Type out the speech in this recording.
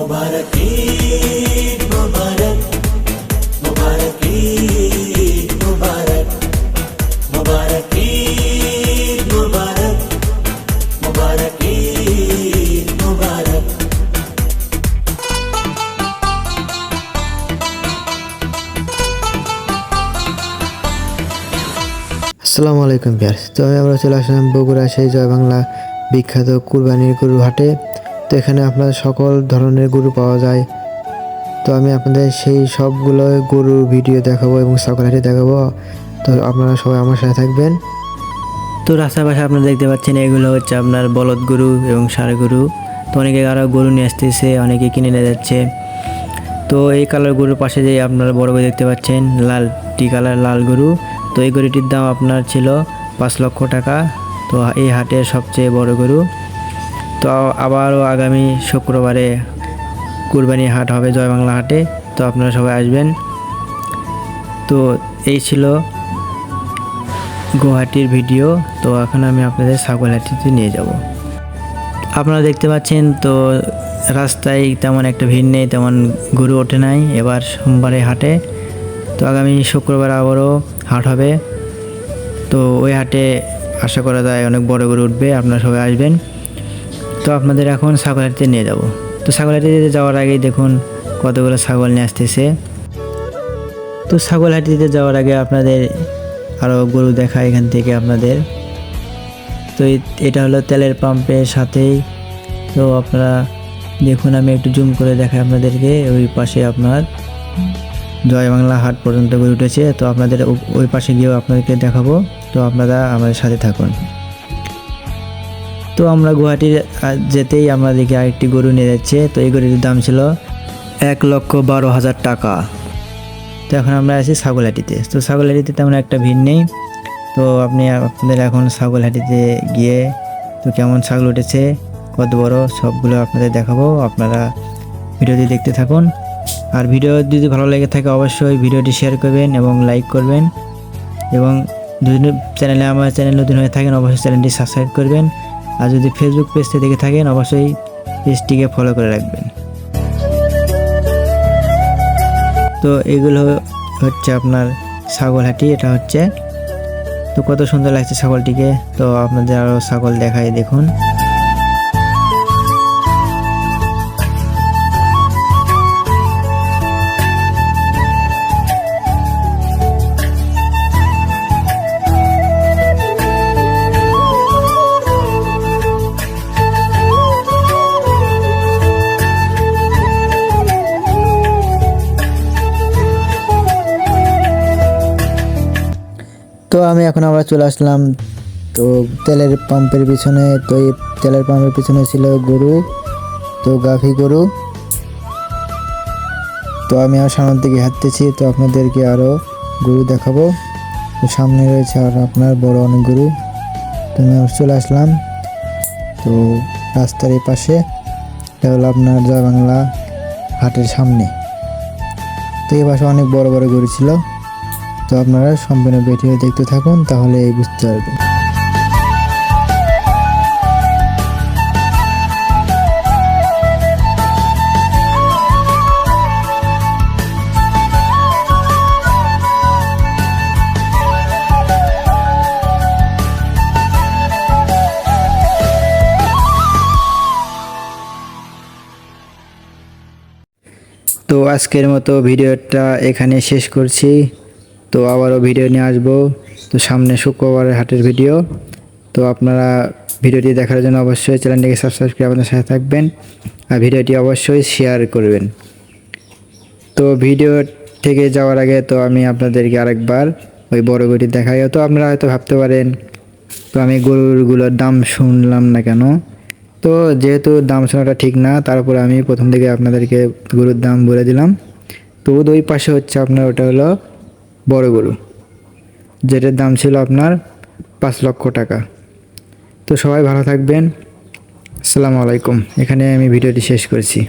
मुबारक ईद मुबारक मुबारक ईद मुबारक मुबारक ईद मुबारक मुबारक ईद मुबारक। আসসালামু আলাইকুম ভিউয়ার্স। তো আমরা চলে আসলাম বগুড়া সেই জয় বাংলা বিখ্যাত কুরবানির গরু হাটে। তো এখানে আপনার সকল ধরনের গরু পাওয়া যায়। তো আমি আপনাদের সেই সবগুলো গরুর ভিডিও দেখাবো এবং ছাগল হাটে দেখাবো। তো আপনারা সবাই আমার সাথে থাকবেন। তো রাস্তার পাশে আপনারা দেখতে পাচ্ছেন এগুলো হচ্ছে আপনার বলদ গরু এবং ষাঁড় গরু। তো অনেকে আরও গরু নিয়ে আসতেছে, অনেকে কিনে নিয়ে যাচ্ছে। তো এই কালার গরুর পাশে যে আপনারা বড় গরু দেখতে পাচ্ছেন, লালটি কালার লাল গরু। তো এই গরুটির দাম আপনার ছিল 5 লক্ষ টাকা। তো এই হাটের সবচেয়ে বড় গরু। তো আবারও আগামী শুক্রবারে কুরবানি হাট হবে জয় বাংলা হাটে। তো আপনারা সবাই আসবেন। তো এই ছিল গুয়াহাটির ভিডিও। তো এখন আমি আপনাদের ছাগল হাটিতে নিয়ে যাব। আপনারা দেখতে পাচ্ছেন তো রাস্তায় তেমন একটা ভিড় নেই, তেমন গরু ওঠে নাই এবার সোমবারে হাটে। তো আগামী শুক্রবার আবারও হাট হবে। তো ওই হাটে আশা করা যায় অনেক বড় গরু উঠবে, আপনারা সবাই আসবেন। তো আপনাদের এখন ছাগল হাটিতে নিয়ে যাব। তো ছাগল হাটিতে যাওয়ার আগেই দেখুন কতগুলো ছাগল নিয়ে আসতেছে। তো ছাগল হাটিতে যাওয়ার আগে আপনাদের আরও গরু দেখা এখান থেকে আপনাদের। তো এটা হলো তেলের পাম্পের সাথেই। তো আপনারা দেখুন, আমি একটু জুম করে দেখাই আপনাদেরকে। ওই পাশে আপনার জয় বাংলা হাট পর্যন্ত গড়ে উঠেছে। তো আপনাদের ওই পাশে গিয়েও আপনাদেরকে দেখাবো। তো আপনারা আমাদের সাথে থাকুন। তো আমরা গুয়াহাটির যেতেই আমাদেরকে আরেকটি গরু নিয়ে যাচ্ছে। তো এই গরুটির দাম ছিল 1,12,000 টাকা। তো এখন আমরা আছি ছাগলহাটিতে। তো ছাগলহাটিতে তেমন একটা ভিড় নেই। তো আপনাদের এখন ছাগলহাটিতে গিয়ে তো কেমন ছাগল উঠেছে, কত বড়, সবগুলো আপনাদের দেখাবো। আপনারা ভিডিওটি দেখতে থাকুন। আর ভিডিও যদি ভালো লেগে থাকে অবশ্যই ভিডিওটি শেয়ার করবেন এবং লাইক করবেন। এবং যদি আমার চ্যানেল নতুন হয়ে থাকেন অবশ্যই চ্যানেলটি সাবস্ক্রাইব করবেন। আর যদি ফেসবুক পেজটি দেখে থাকেন অবশ্যই পেজটিকে ফলো করে রাখবেন। তো এগুলো হচ্ছে আপনার ছাগলহাটি, এটা হচ্ছে। তো কত সুন্দর লাগছে ছাগলটিকে। তো আপনাদের আরও ছাগল দেখাই, দেখুন। তো আমি এখন আবার চলে আসলাম তো তেলের পাম্পের পিছনে। তো এই তেলের পাম্পের পিছনে ছিল গরু, তো গাভী গরু। তো আমি আর সামনের দিকে হাঁটতেছি। তো আপনাদেরকে আরও গরু দেখাবো। তো সামনে রয়েছে আর আপনার বড় অনেক গরু। তো আমি আবার চলে আসলাম তো রাস্তার এই পাশে। এটা হলো আপনার জয় বাংলা হাটের সামনে। তো এই পাশে অনেক বড় বড় গরু ছিল। তো আপনারা সম্পূর্ণ ভিডিও দেখতে থাকুন, তাহলে বুঝতে পারবেন। তো আজকের মতো ভিডিওটা এখানে শেষ করছি। তো আবারও ভিডিও নিয়ে আসবো। তো সামনে শুক্রবারের হাটের ভিডিও। তো আপনারা ভিডিওটি দেখার জন্য অবশ্যই চ্যানেলটিকে সাবস্ক্রাইব করে আপনাদের সাথে থাকবেন। আর ভিডিওটি অবশ্যই শেয়ার করবেন। তো ভিডিও থেকে যাওয়ার আগে তো আমি আপনাদেরকে আরেকবার ওই বড় গরুটি দেখাই। তো আপনারা হয়তো ভাবতে পারেন তো আমি গরুগুলোর দাম শুনলাম না কেন। তো যেহেতু দাম শোনাটা ঠিক না, তারপরে আমি প্রথম থেকে আপনাদেরকে গরুর দাম বলে দিলাম। তো ওই পাশে হচ্ছে আপনার ওটা হলো বড় গরু, যেটার দাম ছিল আপনার 5 লক্ষ টাকা। তো সবাই ভালো থাকবেন। আসসালামু আলাইকুম। এখানে আমি ভিডিওটি শেষ করছি।